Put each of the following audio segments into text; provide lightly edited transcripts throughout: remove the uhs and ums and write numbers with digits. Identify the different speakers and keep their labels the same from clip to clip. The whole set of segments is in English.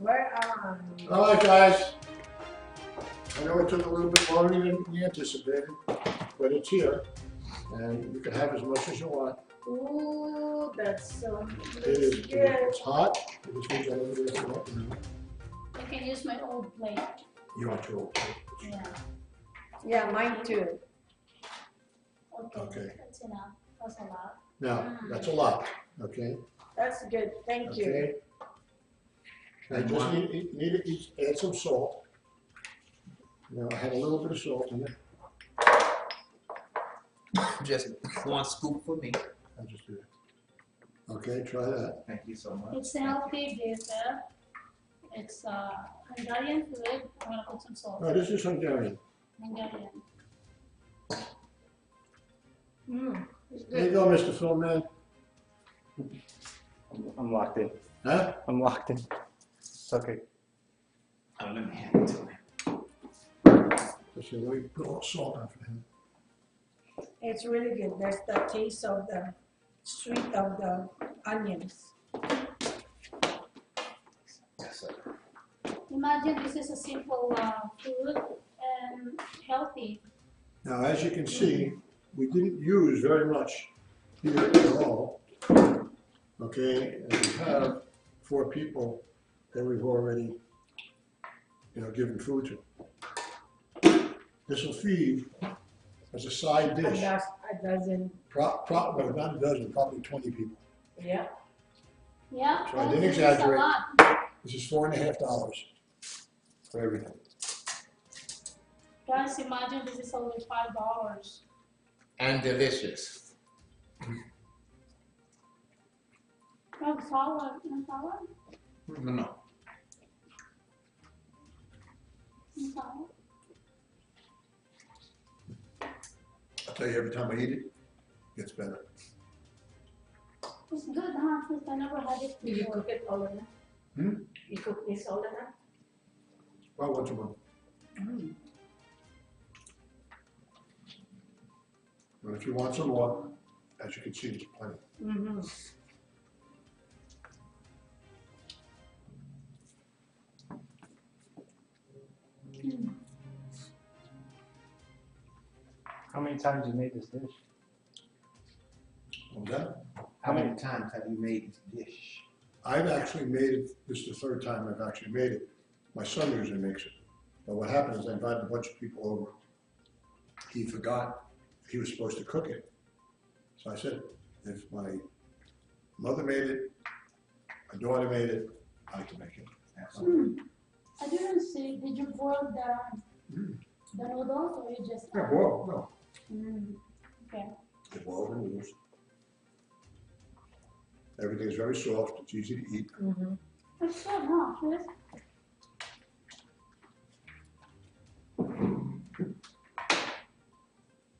Speaker 1: Where are you?
Speaker 2: All right, guys. I know it took a little bit longer than we anticipated, but it's here, and you can have as much as you want.
Speaker 1: Ooh, that's so
Speaker 2: It is.
Speaker 1: good.
Speaker 2: It's hot. This means I'm going to let you know.
Speaker 3: I can use my old plate.
Speaker 2: You want your old plate?
Speaker 3: Yeah.
Speaker 1: Yeah, mine too.
Speaker 3: Okay.
Speaker 2: Okay.
Speaker 3: That's enough. That's a lot.
Speaker 2: Now, that's a lot, okay?
Speaker 1: That's good. Thank you.
Speaker 2: Okay. I just need to add some salt. Now, I had a little bit of salt in it.
Speaker 4: Just one scoop for me.
Speaker 2: I'll just do it. Okay, try that.
Speaker 4: Thank you so much.
Speaker 3: It's a healthy dish. It's Hungarian food. I'm gonna put some salt.
Speaker 2: No, this is Hungarian.
Speaker 3: Hungarian.
Speaker 1: It's
Speaker 2: There you
Speaker 1: good.
Speaker 2: go, Mr. Philman.
Speaker 5: I'm locked in.
Speaker 2: Huh?
Speaker 5: I'm locked in. It's okay.
Speaker 4: Oh, let me hand it to him.
Speaker 2: Just let me put a little salt on for him.
Speaker 1: It's really good. There's the taste of the sweet of the onions.
Speaker 4: Yes, sir.
Speaker 3: Imagine this is a simple food and healthy.
Speaker 2: Now, as you can see, we didn't use very much here at all. Okay, and we have 4 people that we've already, given food to. This will feed as a side dish.
Speaker 1: A dozen.
Speaker 2: Well, not a dozen, probably 20 people.
Speaker 1: Yeah.
Speaker 3: Yeah.
Speaker 2: So I didn't
Speaker 3: this is
Speaker 2: exaggerate.
Speaker 3: a lot.
Speaker 2: This is $4.50 for everything.
Speaker 3: Guys, imagine this is only $5.
Speaker 4: And delicious.
Speaker 3: Oh, salad. No salad?
Speaker 4: No.
Speaker 3: No salad?
Speaker 2: I'll tell you, every time I eat it, it gets better.
Speaker 3: It's good, huh? Because I never had it
Speaker 1: Did you
Speaker 3: before.
Speaker 1: cook it all the time?
Speaker 2: Hmm?
Speaker 1: You cook this all the time?
Speaker 2: Well, once a month. But if you want some more, as you can see, there's plenty.
Speaker 1: Mm-hmm.
Speaker 5: How many times you made this dish?
Speaker 2: Okay?
Speaker 4: How many times have you made this dish?
Speaker 2: I've actually made it, this is the 3rd time I've actually made it. My son usually makes it. But what happened is I invited a bunch of people over. He forgot he was supposed to cook it. So I said, if my mother made it, my daughter made it, I can make it.
Speaker 3: I didn't see. Did you boil the noodles or you just?
Speaker 2: Yeah, boil, no.
Speaker 3: Okay.
Speaker 2: You boil the noodles. Everything's very soft, it's easy to eat.
Speaker 1: Mm-hmm.
Speaker 3: It's good, huh? Chris?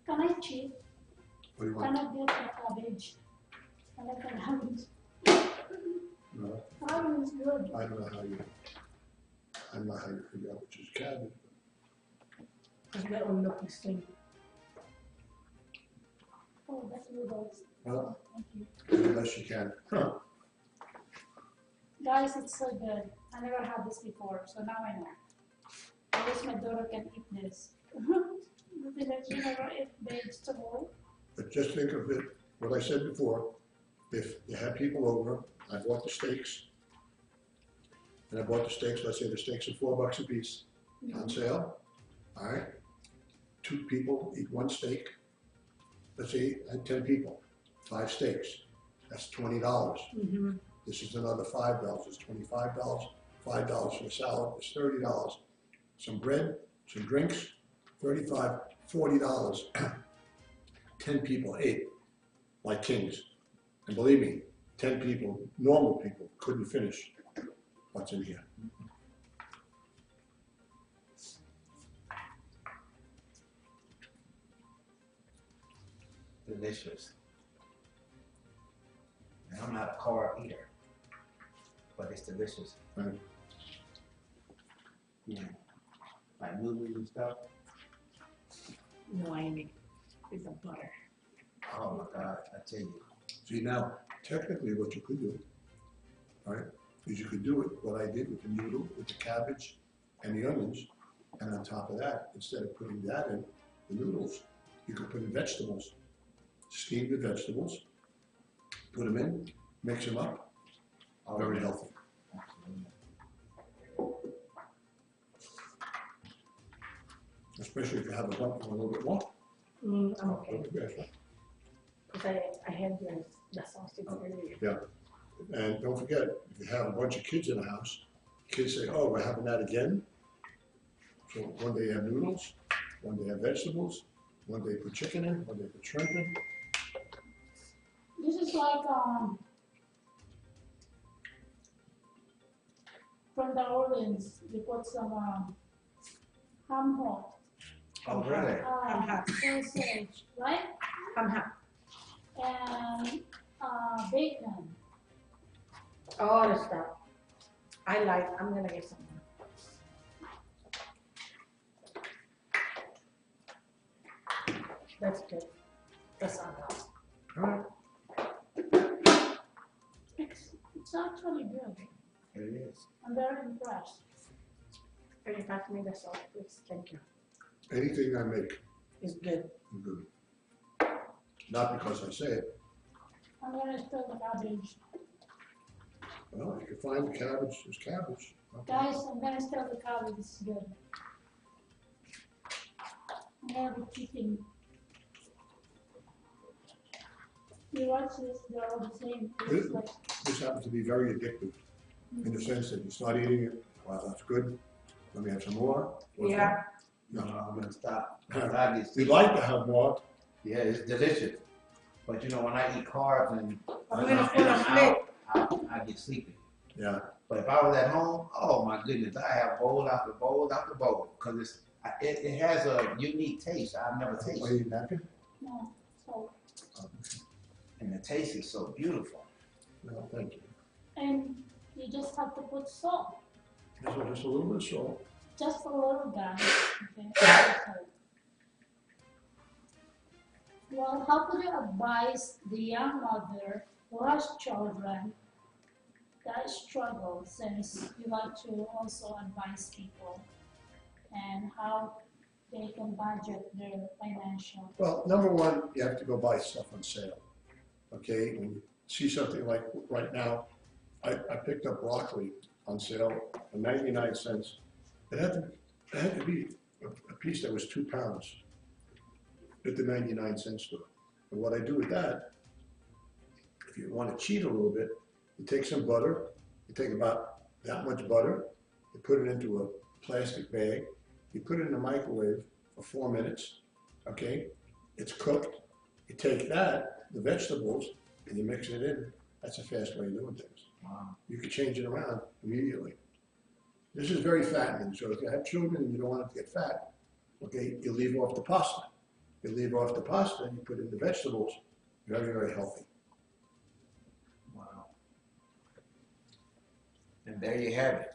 Speaker 3: Can I cheat?
Speaker 2: What do you
Speaker 3: Can
Speaker 2: want?
Speaker 3: I get the cabbage? I like the cabbage.
Speaker 2: No,
Speaker 3: Cabbage is good.
Speaker 2: I don't know how you figure out which is cabbage.
Speaker 1: Because they all look the same.
Speaker 3: Oh, that's noodles.
Speaker 2: Well,
Speaker 3: Thank you.
Speaker 2: unless you can. Huh.
Speaker 3: Guys, it's so good. I never had this before, so now I know. I wish my daughter can eat this. Because she never eat vegetable.
Speaker 2: But just think of it, what I said before, if you have people over, I bought the steaks. And I bought the steaks, let's say the steaks are $4 a piece on sale. All right, 2 people eat 1 steak. Let's say I had 10 people, 5 steaks. That's $20.
Speaker 1: Mm-hmm.
Speaker 2: This is another $5. It's $25. $5 for the salad is $30. Some bread, some drinks, $35, $40. 10 people ate like kings. And believe me, 10 people, normal people, couldn't finish what's in here.
Speaker 4: Delicious. And I'm not a carb eater, but it's delicious.
Speaker 2: Right.
Speaker 4: Yeah. Like noodles and stuff.
Speaker 1: No, I make with the butter.
Speaker 4: Oh my God, I tell you.
Speaker 2: See now, technically what you could do, right, is you could do it, what I did with the noodle, with the cabbage and the onions, and on top of that, instead of putting that in, the noodles, you could put in vegetables, steam the vegetables, put them in, mix them up, very healthy. Especially if you have a bunch a little bit more.
Speaker 1: I'm okay.
Speaker 2: Yeah.
Speaker 1: Because I had the sausage earlier.
Speaker 2: Yeah, and don't forget, if you have a bunch of kids in the house, kids say, oh, we're having that again. So one day you have noodles, one day you have vegetables, one day you put chicken in, one day you put shrimp in.
Speaker 3: This is like from the Orleans. We put some ham hock,
Speaker 4: Oh, really?
Speaker 3: sausage, right? And bacon.
Speaker 1: All the stuff. I'm gonna get some. That's good. That's all right.
Speaker 2: All right.
Speaker 3: It's actually good.
Speaker 4: It is.
Speaker 3: I'm very impressed.
Speaker 1: Can you pass me the salt, please? Thank you.
Speaker 2: Anything I make
Speaker 1: It's good.
Speaker 2: is good. Not because I say it.
Speaker 3: I'm gonna spill the cabbage.
Speaker 2: Well, if you can find the cabbage, there's cabbage. Okay.
Speaker 3: Guys, I'm gonna spill the cabbage. It's good. I'm gonna be cheating. You watch this, they're all the same. It's like,
Speaker 2: This happens to be very addictive in the sense that you start eating it, wow, that's good. Let me have some more.
Speaker 1: Yeah.
Speaker 4: No, I'm gonna stop. I get
Speaker 2: We'd
Speaker 4: sleepy.
Speaker 2: like to have more.
Speaker 4: Yeah, it's delicious. But you know, when I eat carbs and
Speaker 1: I'm
Speaker 4: when
Speaker 1: gonna
Speaker 4: I'm
Speaker 1: put
Speaker 4: in
Speaker 1: a
Speaker 4: and
Speaker 1: plate.
Speaker 4: out, I get sleepy.
Speaker 2: Yeah.
Speaker 4: But if I was at home, oh my goodness, I have bowl after bowl after bowl because it has a unique taste I've never
Speaker 2: Are
Speaker 4: tasted,
Speaker 2: you napkin?
Speaker 3: no, so,
Speaker 4: and the taste is so beautiful.
Speaker 2: No, thank you.
Speaker 3: and you just have to put salt.
Speaker 2: Just a little bit of salt.
Speaker 3: Just a little, guys. Okay. Well, how could you advise the young mother who has children that struggle, since you like to also advise people and how they can budget their financial?
Speaker 2: Well, number one, you have to go buy stuff on sale. Okay, when you see something like right now, I picked up broccoli on sale for 99 cents. It had to be a piece that was 2 pounds at the 99-cent store. And what I do with that, if you want to cheat a little bit, you take some butter, you take about that much butter, you put it into a plastic bag, you put it in the microwave for 4 minutes, okay? It's cooked. You take that, the vegetables, and you mix it in. That's a fast way of doing things.
Speaker 4: Wow.
Speaker 2: You can change it around immediately. This is very fattening, so if you have children and you don't want them to get fat, okay, you leave off the pasta. You leave off the pasta and you put in the vegetables. Very, very healthy.
Speaker 4: Wow. And there you have it.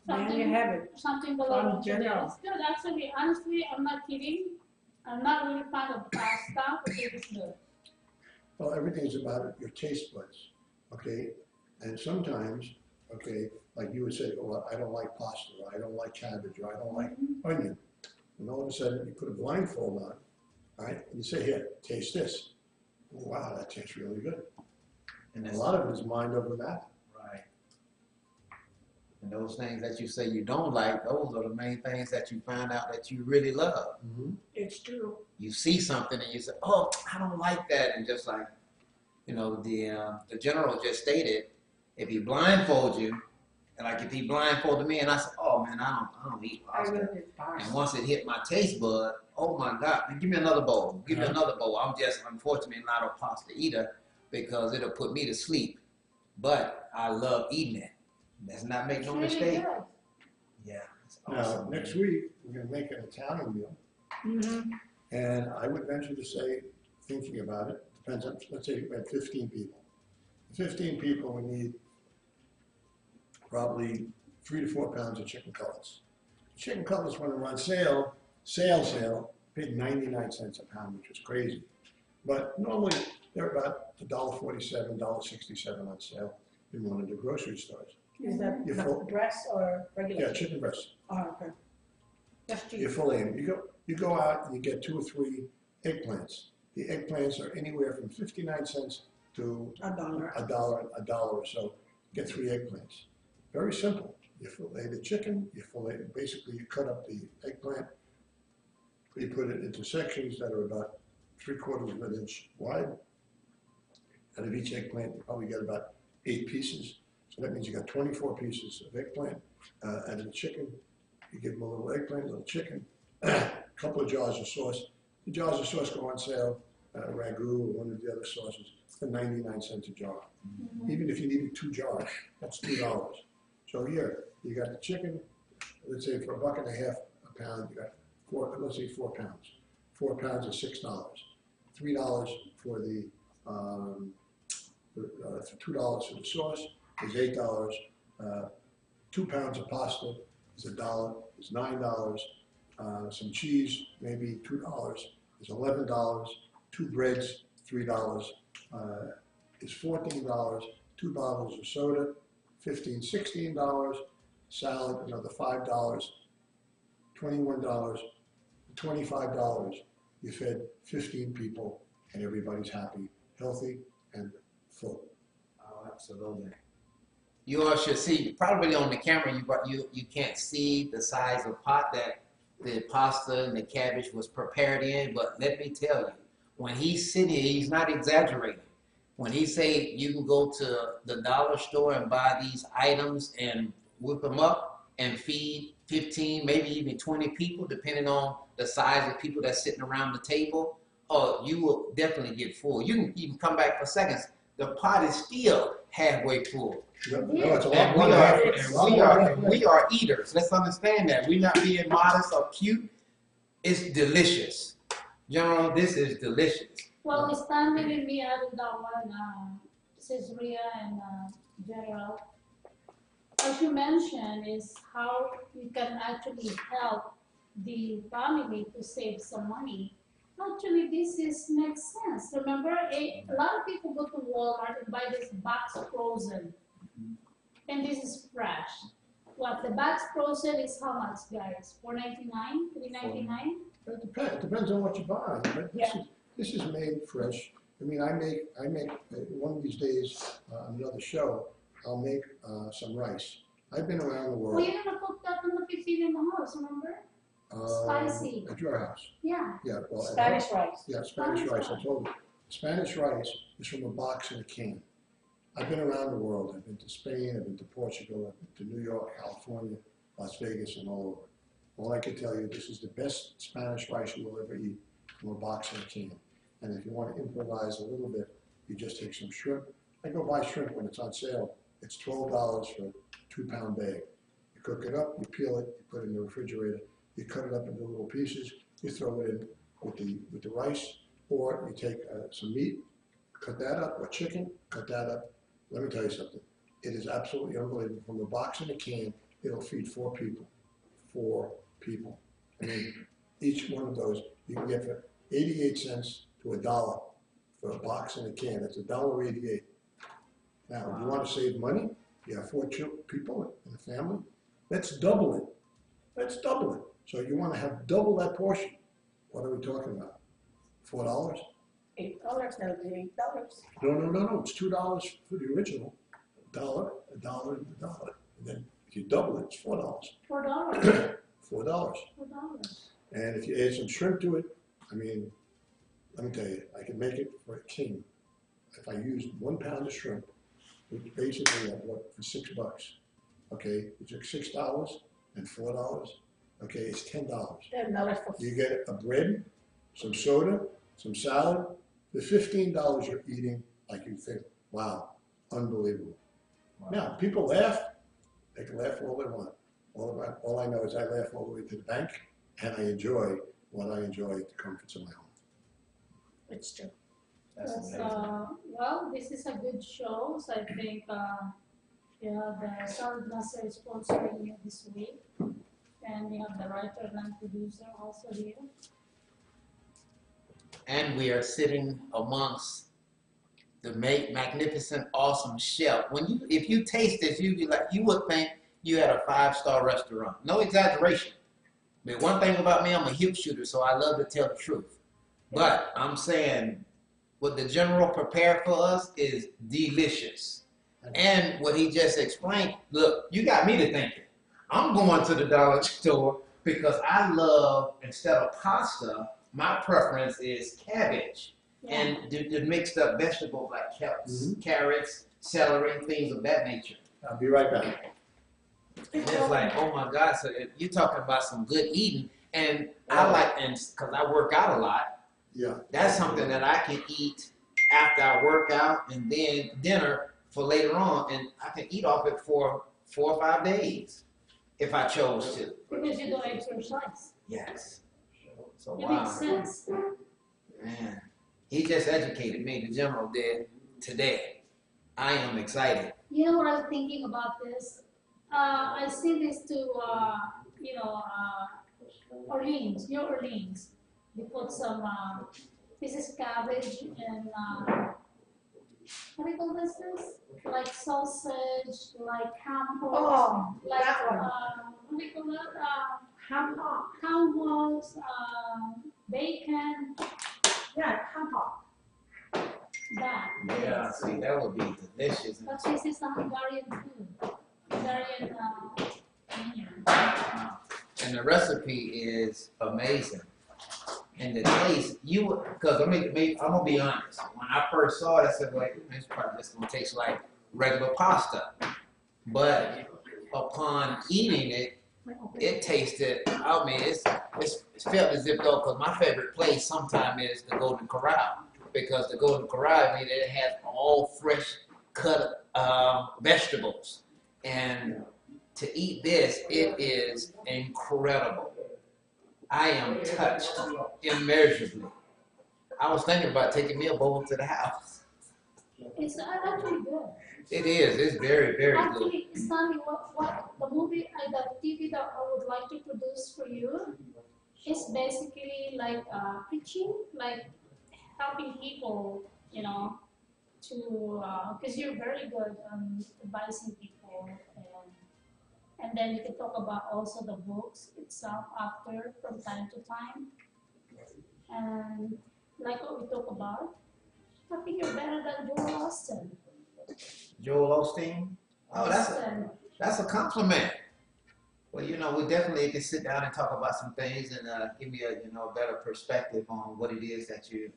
Speaker 1: There you have it.
Speaker 3: Something below
Speaker 1: From general.
Speaker 3: It's good, actually. Honestly, I'm not kidding. I'm not really fan of pasta, but it is good.
Speaker 2: Well, everything's about your taste buds, okay? And sometimes, okay, like you would say, oh, well, I don't like pasta, or I don't like cabbage, or I don't like onion. And all of a sudden, you put a blindfold on, all right? And you say, here, taste this. Wow, that tastes really good.
Speaker 4: And
Speaker 2: A
Speaker 4: that's
Speaker 2: lot of it is mind over matter.
Speaker 4: right. And those things that you say you don't like, those are the main things that you find out that you really love.
Speaker 1: It's true.
Speaker 4: You see something and you say, oh, I don't like that. And just like, you know, the general just stated, if he blindfolds you, and like if he blindfolded me and I said, oh man, I don't eat
Speaker 1: I
Speaker 4: pasta.
Speaker 1: will eat
Speaker 4: And
Speaker 1: pasta.
Speaker 4: once it hit my taste bud, oh my God, give me another bowl. Give me another bowl. I'm just unfortunately not a pasta eater because it'll put me to sleep. But I love eating it. Let's not make
Speaker 3: It's
Speaker 4: no
Speaker 3: really
Speaker 4: mistake.
Speaker 3: good.
Speaker 4: Yeah. It's
Speaker 2: Now,
Speaker 4: awesome.
Speaker 2: next week, we're gonna make an Italian meal.
Speaker 1: Mm-hmm.
Speaker 2: And I would venture to say, thinking about it, depends on, let's say we had 15 people. 15 people, we need probably 3 to 4 pounds of chicken cutlets. Chicken cutlets, when they're on sale, paid 99 cents a pound, which was crazy. But normally, they're about $1.47, $1.67 on sale in one of the grocery stores.
Speaker 1: Is that
Speaker 2: You
Speaker 1: the
Speaker 2: full-
Speaker 1: breast or regular?
Speaker 2: Yeah, chicken breast.
Speaker 1: Oh, okay. That's cheap.
Speaker 2: You fully in. You go out and you get 2 or 3 eggplants. The eggplants are anywhere from 59 cents to
Speaker 1: $1.
Speaker 2: a dollar or so. You get 3 eggplants. Very simple. You fillet the chicken. Basically you cut up the eggplant. You put it into sections that are about 3/4 of an inch wide. Out of each eggplant, you probably get about 8 pieces. So that means you got 24 pieces of eggplant. Out of the chicken, you give them a little eggplant, a little chicken, a couple of jars of sauce. The jars of sauce go on sale, ragu or one of the other sauces, for 99 cents a jar. Even if you needed 2 jars, that's $2. So here, you got the chicken, let's say for $1.50 a pound, you got 4 pounds. 4 pounds is $6. $3 for the, $2 for the sauce is $8. 2 pounds of pasta is $1, is $9. Some cheese, maybe $2, is $11. 2 breads, $3, is $14. 2 bottles of soda, $15, $16. Salad, another $5, $21, $25. You fed 15 people, and everybody's happy, healthy, and full.
Speaker 4: Oh, absolutely. You all should see, probably on the camera, you can't see the size of pot that the pasta and the cabbage was prepared in, but let me tell you, when he's sitting here, he's not exaggerating. When he say you can go to the dollar store and buy these items and whip them up and feed 15, maybe even 20 people, depending on the size of people that's sitting around the table, oh, you will definitely get full. You can even come back for seconds. The pot is still halfway full.
Speaker 2: No, it's a lot
Speaker 4: And
Speaker 2: more
Speaker 4: we
Speaker 2: than
Speaker 4: are,
Speaker 2: that.
Speaker 4: and we are eaters. Let's understand that. We're not being modest or cute. It's delicious. General, this is delicious.
Speaker 3: Well, standing with me at that one, Caesarea and General, as you mentioned, is how you can actually help the family to save some money. Actually, makes sense. Remember, a lot of people go to Walmart and buy this box frozen, and this is fresh. What the box frozen is how much, guys? $4.99, $3.99.
Speaker 2: It depends on what you buy. But this is made fresh. I mean, I make one of these days on another show. I'll make some rice. I've been around the
Speaker 3: Well,
Speaker 2: world.
Speaker 3: you're gonna cook that in the 15 in the house, remember? Spicy.
Speaker 2: At your house.
Speaker 3: Yeah.
Speaker 2: Yeah. Well, at
Speaker 1: Spanish
Speaker 2: home-
Speaker 1: rice.
Speaker 2: Yeah, Spanish rice. I told you. Spanish rice is from a box in a can. I've been around the world. I've been to Spain. I've been to Portugal. I've been to New York, California, Las Vegas, and all over. All I can tell you, this is the best Spanish rice you will ever eat from a box in a can. And if you want to improvise a little bit, you just take some shrimp. I go buy shrimp when it's on sale. It's $12 for a 2-pound bag. You cook it up, you peel it, you put it in the refrigerator, you cut it up into little pieces, you throw it in with the rice, or you take some meat, cut that up, or chicken, cut that up. Let me tell you something. It is absolutely unbelievable. From a box in a can, it'll feed 4 people. 4 people. I mean, each one of those you can get for 88 cents to $1 for a box in a can. That's $1.88. Now, if you want to save money, you have 4 people in a family, let's double it. Let's double it. So you want to have double that portion. What are we talking about? $4?
Speaker 1: $8, that'll be $8.
Speaker 2: No. It's $2 for the original. $1, $1, and $1. And then if you double it, it's $4.
Speaker 3: $4.
Speaker 2: $4.
Speaker 3: $4.
Speaker 2: And if you add some shrimp to it, I mean, let me tell you, I can make it for a king. If I used 1 pound of shrimp, which basically what for $6. Okay, it took $6 and $4. Okay, it's $10.
Speaker 1: $10 for
Speaker 2: You get a bread, some soda, some salad. The $15 you're eating, like you think, wow, unbelievable. Now, people laugh. They can laugh all they want. All I know is I laugh all the way to the bank, and I enjoy what I enjoy at the comforts of my home.
Speaker 1: It's true.
Speaker 4: That's
Speaker 3: Yes,
Speaker 4: amazing.
Speaker 3: well, this is a good show, so I think the Salad Master is sponsoring you this week. And we have the writer and producer also here.
Speaker 4: And we are sitting amongst the magnificent, awesome chef. If you taste this, you would think you had a 5-star restaurant. No exaggeration. But one thing about me, I'm a hip shooter, so I love to tell the truth. But I'm saying what the general prepared for us is delicious. And what he just explained, look, you got me to thinking. I'm going to the dollar store because I love, instead of pasta, my preference is cabbage.
Speaker 3: Yeah.
Speaker 4: And the mixed up vegetables like carrots, celery, things of that nature.
Speaker 2: I'll be right back.
Speaker 4: And it's like, oh my God, so you're talking about some good eating. And I like, and because I work out a lot,
Speaker 2: Yeah.
Speaker 4: that's something that I can eat after I work out and then dinner for later on. And I can eat off it for 4 or 5 days if I chose to.
Speaker 3: Because you don't exercise.
Speaker 4: Yes. So
Speaker 3: It
Speaker 4: wow.
Speaker 3: makes sense.
Speaker 4: Man, he just educated me, the general did, today. I am excited.
Speaker 3: You know what I'm thinking about this? I see this to, Orleans, New Orleans. They put some, this is cabbage and, what do you call this? Like sausage, like ham hocks, like,
Speaker 1: that one.
Speaker 3: what do you call that?
Speaker 1: Ham hock.
Speaker 3: Ham hocks, bacon,
Speaker 1: Yeah, ham hock.
Speaker 3: that.
Speaker 4: Yeah,
Speaker 3: yes.
Speaker 4: see, that would be delicious.
Speaker 3: But this is a Hungarian food. Hungarian menu.
Speaker 4: And the recipe is amazing. And the taste, because I'm gonna be honest. When I first saw it, I said, "Wait, it's probably just gonna taste like regular pasta." But upon eating it, it tasted. I mean, it felt as if though, because my favorite place sometimes is the Golden Corral, because the Golden Corral, I mean, it has all fresh cut vegetables, and to eat this, it is incredible. I am touched immeasurably. I was thinking about taking me a bowl to the house.
Speaker 3: It's actually good.
Speaker 4: It is. It's very, very good.
Speaker 3: Actually, Stanley, what the movie, the TV that I would like to produce for you is basically like preaching, like helping people, to, because you're very good advising people, and then you can talk about also the books itself after from time to time. And like what we talk about, I think you're better than Joel Austin.
Speaker 4: Joel Osteen. Oh, that's a compliment. Well, we definitely can sit down and talk about some things and give me a better perspective on what it is that you're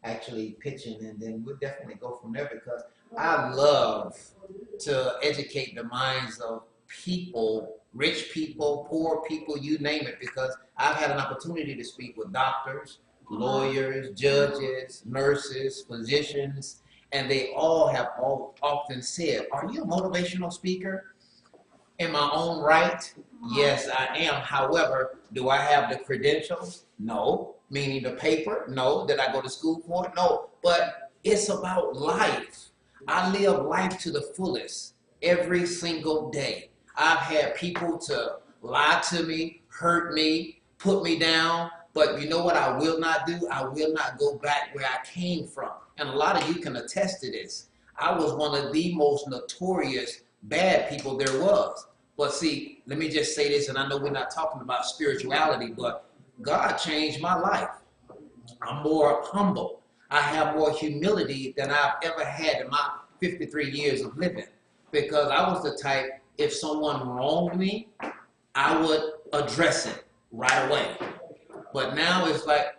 Speaker 4: actually pitching, and then we'll definitely go from there, because I love to educate the minds of people, rich people, poor people, you name it, because I've had an opportunity to speak with doctors, lawyers, judges, nurses, physicians, and they all have often said, "Are you a motivational speaker?" In my own right, yes, I am. However, do I have the credentials? No. Meaning the paper? No. Did I go to school for it? No. But it's about life. I live life to the fullest every single day. I've had people to lie to me, hurt me, put me down, but you know what I will not do? I will not go back where I came from. And a lot of you can attest to this. I was one of the most notorious bad people there was. But see, let me just say this, and I know we're not talking about spirituality, but God changed my life. I'm more humble. I have more humility than I've ever had in my 53 years of living, because I was the type, if someone wronged me, I would address it right away. But now it's like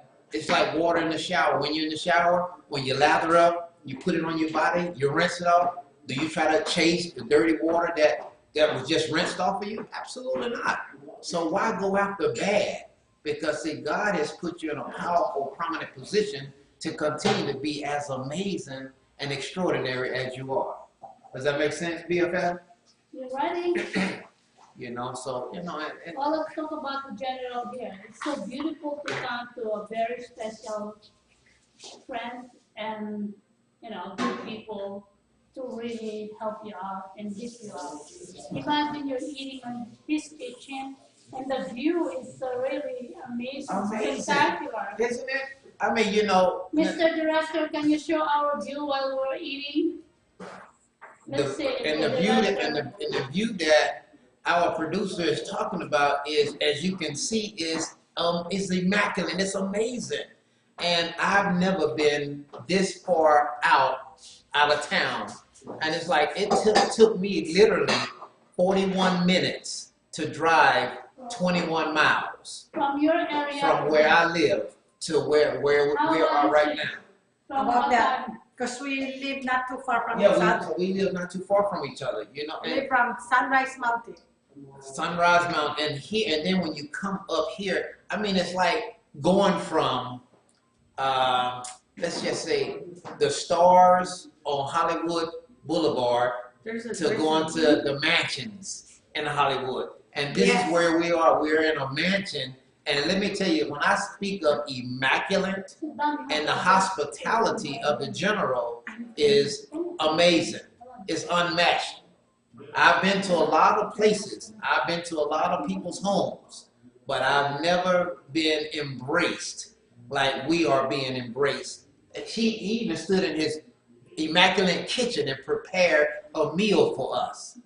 Speaker 4: water in the shower. When you're in the shower, when you lather up, you put it on your body, you rinse it off. Do you try to chase the dirty water that was just rinsed off of you? Absolutely not. So why go after bad? Because see, God has put you in a powerful, prominent position to continue to be as amazing and extraordinary as you are. Does that make sense, BFF?
Speaker 3: You're ready?
Speaker 4: So,
Speaker 3: Let's talk about the general here. It's so beautiful to come to a very special friend and, good people to really help you out and lift you up. Imagine you're eating in his kitchen and the view is really amazing, spectacular.
Speaker 4: Isn't it? I mean, you know,
Speaker 3: Mr. Director, can you show our view while we're eating? Let's see.
Speaker 4: and the view that and the view that our producer is talking about is, as you can see, is immaculate. It's amazing, and I've never been this far out of town, and it's like it took me literally 41 minutes to drive 21 miles
Speaker 3: From your area.
Speaker 4: from where I live to where we are right now.
Speaker 3: From
Speaker 1: About
Speaker 3: what
Speaker 1: that,
Speaker 3: time?
Speaker 1: because we live not too far from each
Speaker 4: Yeah,
Speaker 1: other.
Speaker 4: we live not too far from each other, you know.
Speaker 1: We
Speaker 4: And
Speaker 1: live from Sunrise Mountain.
Speaker 4: Sunrise Mountain, and here, and then when you come up here, I mean, it's like going from, let's just say, the stars on Hollywood Boulevard to going to the mansions in Hollywood. And this
Speaker 1: Yes.
Speaker 4: is where we are. We're in a mansion, and let me tell you, when I speak of immaculate, and the hospitality of the general is amazing. It's unmatched. I've been to a lot of places. I've been to a lot of people's homes, but I've never been embraced like we are being embraced. He even stood in his immaculate kitchen and prepared a meal for us.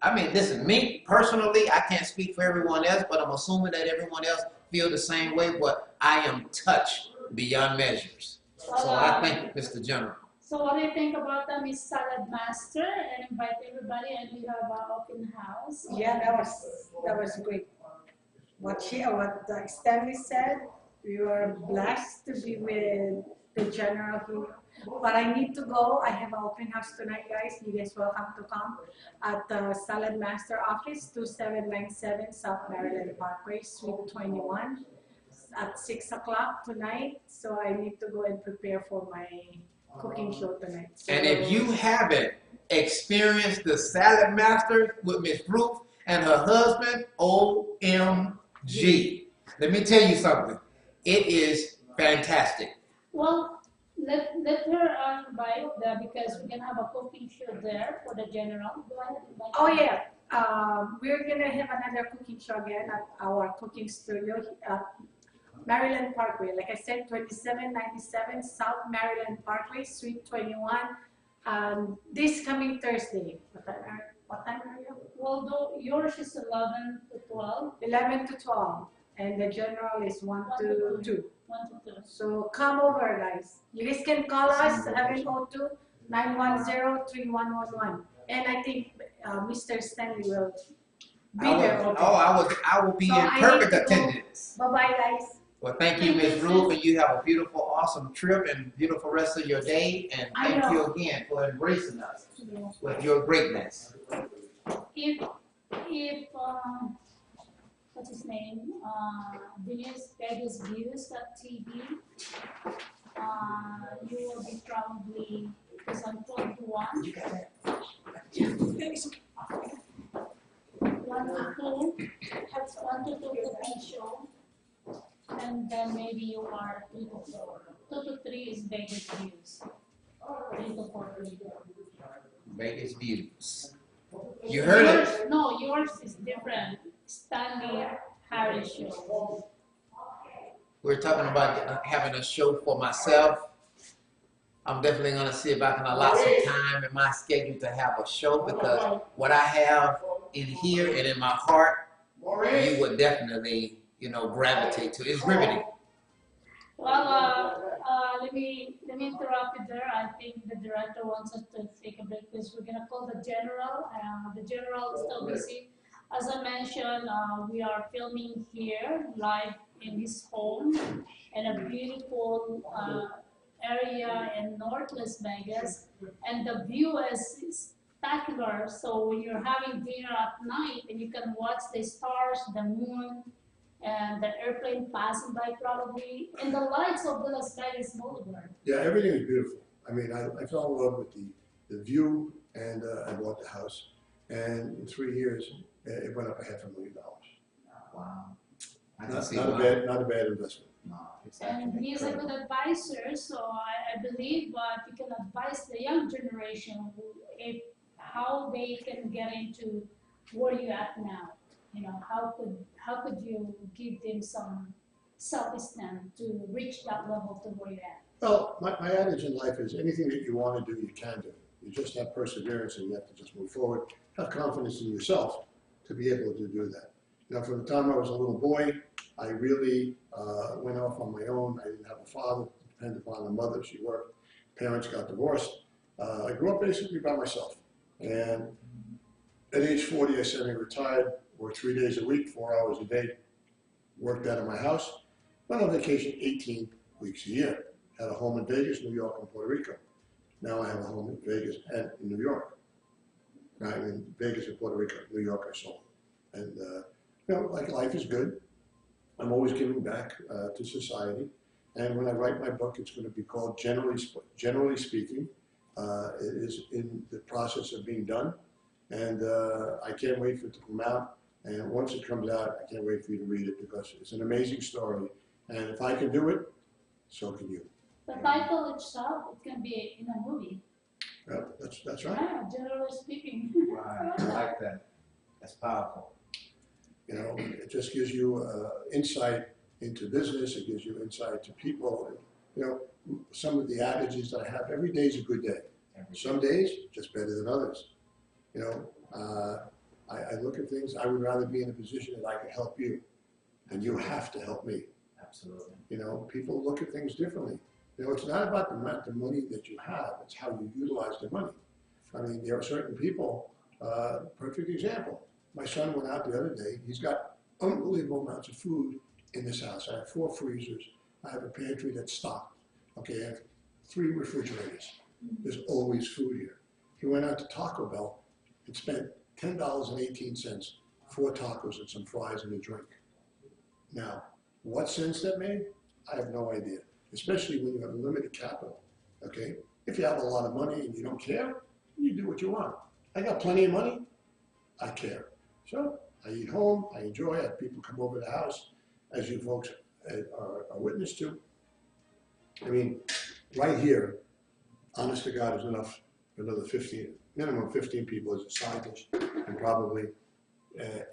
Speaker 4: I mean, listen, me personally, I can't speak for everyone else, but I'm assuming that everyone else feel the same way, but I am touched beyond measures. So I thank Mr. General.
Speaker 3: So what do you think about the Miss Salad Master and invite everybody and we have an open house?
Speaker 1: Yeah, that was great. What Stanley said, we were blessed to be with the general here. But I need to go. I have an open house tonight, guys. You guys welcome to come at the Salad Master office, 2797 South Maryland Parkway, Suite 21, at 6 o'clock tonight. So I need to go and prepare for my cooking show tonight. So,
Speaker 4: And if you haven't experienced the Salad Master with Miss Ruth and her husband, OMG. Let me tell you something. It is fantastic.
Speaker 3: Well, let her invite there because we're gonna have a cooking show there for the general. Go ahead and invite
Speaker 1: oh
Speaker 3: her.
Speaker 1: yeah, we're gonna have another cooking show again at our cooking studio at Maryland Parkway. Like I said, 2797 South Maryland Parkway, Suite 21. This coming Thursday. What time are you?
Speaker 3: Well, yours is 11 to 12.
Speaker 1: 11 to 12. And the general is 1 to 2.
Speaker 3: 1 to 2.
Speaker 1: So come over, guys. You guys can call us 702-910-3111. And I think Mr. Stanley will be there.
Speaker 4: I will be
Speaker 1: So
Speaker 4: in
Speaker 1: I
Speaker 4: perfect
Speaker 1: need to go.
Speaker 4: attendance.
Speaker 1: Bye-bye, guys.
Speaker 4: Well, thank you, Ms. Ruth, and you have a beautiful, awesome trip and beautiful rest of your day. And
Speaker 1: I
Speaker 4: thank
Speaker 1: know.
Speaker 4: you again for embracing us
Speaker 3: Yeah.
Speaker 4: with your greatness.
Speaker 3: If what's his name? Denise Vegas Views.tv. You will be probably because I'm 21. 1 to 2. Have 1 to 2 cooking show. And then maybe you are 3 to 4. 2 to 3 is Vegas Views. 3 to 4 is
Speaker 4: Vegas Views. You heard it.
Speaker 3: No, yours is different. Stanley Harris show.
Speaker 4: We're talking about having a show for myself. I'm definitely going to see if I can allot some time in my schedule to have a show because what I have in here and in my heart, you would definitely, gravitate to. It's riveting.
Speaker 3: Well, let me interrupt you there. I think the director wants us to take a break because we're gonna call the general. The general is still busy. As I mentioned, we are filming here live in his home in a beautiful area in North Las Vegas, and the view is spectacular. So when you're having dinner at night and you can watch the stars, the moon, and the airplane passing by probably, and the lights of the Las Vegas Boulevard.
Speaker 2: Yeah, everything is beautiful. I mean, I fell in love with the view, and I bought the house. And in 3 years, it went up $500,000.
Speaker 4: Wow.
Speaker 2: Not a bad investment.
Speaker 4: No,
Speaker 3: And he's a good advisor, so I believe if you can advise the young generation how they can get into where you're at now. How could you give them some self-esteem to reach that level to where you're at?
Speaker 2: Well, my adage in life is anything that you want to do, you can do. You just have perseverance and you have to just move forward. Have confidence in yourself to be able to do that. You know, from the time I was a little boy, I really went off on my own. I didn't have a father, depended upon a mother. She worked. Parents got divorced. I grew up basically by myself. And at age 40, I semi-retired, worked 3 days a week, 4 hours a day, worked out of my house, went on vacation 18 weeks a year. Had a home in Vegas, New York, and Puerto Rico. Now I have a home in Vegas and in New York. Now I'm in Vegas and Puerto Rico. New York I sold. And, you know, like life is good. I'm always giving back to society. And when I write my book, it's going to be called Generally Speaking. It is in the process of being done. And I can't wait for it to come out. And once it comes out, I can't wait for you to read it because it's an amazing story. And if I can do it, so can you.
Speaker 3: The title itself, it can be in a movie.
Speaker 2: Well, that's right.
Speaker 3: Yeah, generally speaking.
Speaker 4: Right. I like that. That's powerful.
Speaker 2: You know, it just gives you insight into business. It gives you insight to people. You know, some of the adages that I have, every day is a good day. Some days, just better than others. You know, I look at things, I would rather be in a position that I can help you, and you have to help me.
Speaker 4: Absolutely.
Speaker 2: You know, people look at things differently. You know, it's not about the amount of money that you have, it's how you utilize the money. I mean, there are certain people, perfect example. My son went out the other day, he's got unbelievable amounts of food in this house. I have 4 freezers, I have a pantry that's stocked. Okay, I have 3 refrigerators. There's always food here. He went out to Taco Bell and spent $10.18, 4 tacos and some fries and a drink. Now, what sense that made? I have no idea. Especially when you have limited capital, okay? If you have a lot of money and you don't care, you do what you want. I got plenty of money, I care. So I eat home, I enjoy, I have people come over to the house, as you folks are witness to. I mean, right here, honest to God, is enough for another 15, minimum 15 people as a side dish, and probably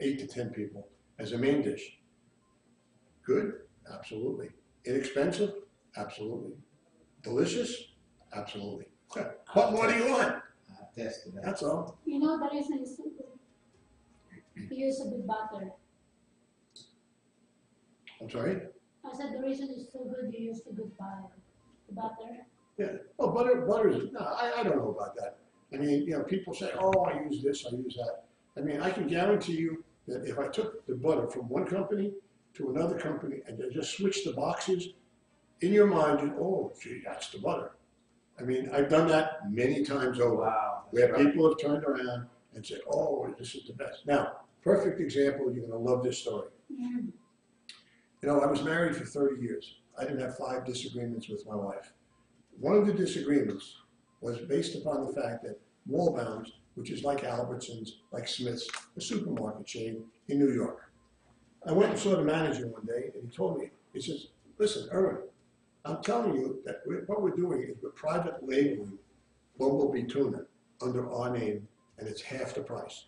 Speaker 2: 8 to 10 people as a main dish. Good? Absolutely. Inexpensive? Absolutely. Delicious? Absolutely. What more do you want?
Speaker 4: I'll test that.
Speaker 2: That's all.
Speaker 3: You know, the reason is to use a good butter.
Speaker 2: I'm sorry?
Speaker 3: I said the reason is so good you use the good butter. The butter.
Speaker 2: Yeah. Oh, butter is, no, I don't know about that. I mean, you know, people say, oh, I use this, I use that. I mean, I can guarantee you that if I took the butter from one company to another company and just switched the boxes, in your mind, you, oh, gee, that's the butter. I mean, I've done that many times over.
Speaker 4: Wow.
Speaker 2: Where people have turned around and said, oh, this is the best. Now, perfect example, you're going to love this story.
Speaker 3: Mm.
Speaker 2: You know, I was married for 30 years. I didn't have 5 disagreements with my wife. One of the disagreements was based upon the fact that Wallbounds, which is like Albertsons, like Smith's, a supermarket chain in New York. I went and saw the manager one day, and he told me, he says, listen, Erwin, I'm telling you that what we're doing is we're private labeling Bumblebee tuna under our name, and it's half the price.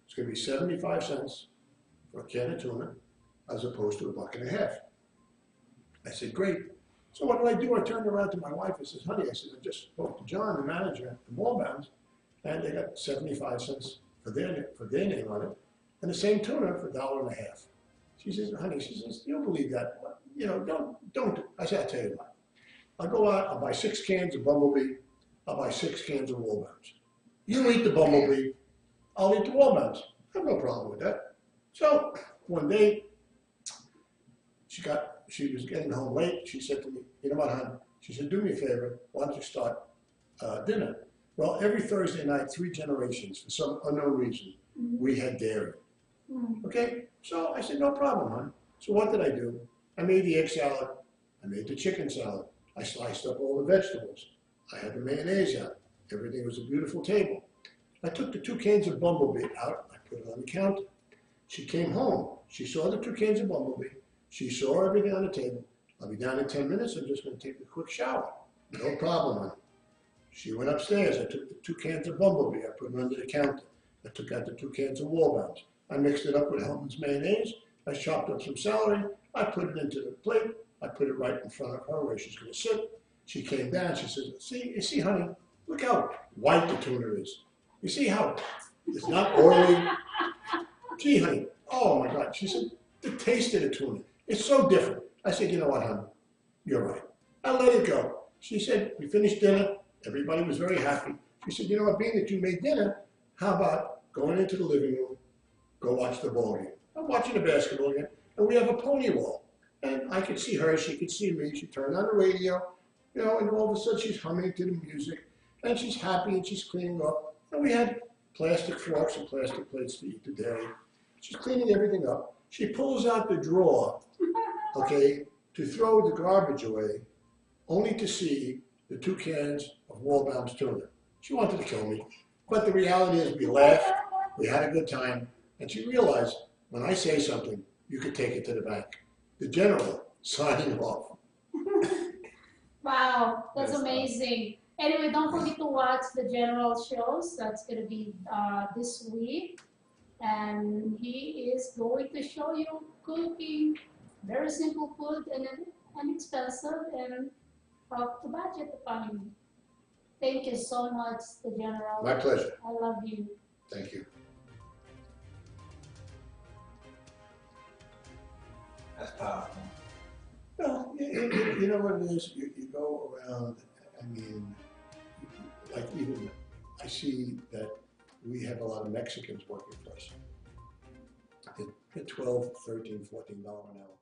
Speaker 2: It's going to be 75 cents for a can of tuna, as opposed to $1.50. I said, great. So what did I do? I turned around to my wife and said, honey, I said, I just spoke to John, the manager at the Wallbounds, and they got 75 cents for their name on it, and the same tuna for $1.50. She says, honey, she says, you don't believe that. You know, don't. I said, I'll tell you what. I'll go out, I'll buy 6 cans of Bumblebee, I'll buy 6 cans of Wallbounds. You eat the Bumblebee, I'll eat the Wallbounds. I have no problem with that. So one day, she was getting home late. She said to me, you know what, hon? She said, do me a favor, why don't you start dinner? Well, every Thursday night, 3 generations, for some unknown reason, we had dairy. Okay? So I said, no problem, hon. So what did I do? I made the egg salad. I made the chicken salad. I sliced up all the vegetables. I had the mayonnaise out. Everything was a beautiful table. I took the 2 cans of Bumblebee out. I put it on the counter. She came home. She saw the 2 cans of Bumblebee. She saw everything on the table. I'll be down in 10 minutes. I'm just going to take a quick shower. No problem, honey. She went upstairs. I took the 2 cans of Bumblebee. I put them under the counter. I took out the 2 cans of Wallbounds. I mixed it up with Hellman's mayonnaise. I chopped up some celery, I put it into the plate, I put it right in front of her where she's gonna sit. She came down, she said, you see, honey, look how white the tuna is. You see how it's not oily? Gee, honey, oh my God. She said, the taste of the tuna, it's so different. I said, you know what, honey, you're right. I let it go. She said, we finished dinner, everybody was very happy. She said, you know what, being that you made dinner, how about going into the living room, go watch the ball game. I'm watching the basketball game, and we have a pony wall. And I could see her, she could see me. She turned on the radio, you know, and all of a sudden she's humming to the music, and she's happy and she's cleaning up. And we had plastic forks and plastic plates to eat the dairy. She's cleaning everything up. She pulls out the drawer, okay, to throw the garbage away, only to see the 2 cans of Waldbaum's tuna. She wanted to kill me. But the reality is we laughed, we had a good time, and she realized when I say something, you could take it to the bank. The general signing off.
Speaker 3: Wow, that's amazing. Anyway, don't forget to watch the general shows. That's going to be this week. And he is going to show you cooking very simple food and inexpensive and off the budget economy. Thank you so much, the general.
Speaker 2: My pleasure.
Speaker 3: I love you.
Speaker 2: Thank you.
Speaker 4: That's powerful.
Speaker 2: Well, you know what it is? You go around, I mean, like even, I see that we have a lot of Mexicans working for us. They're $12, $13, $14 an hour.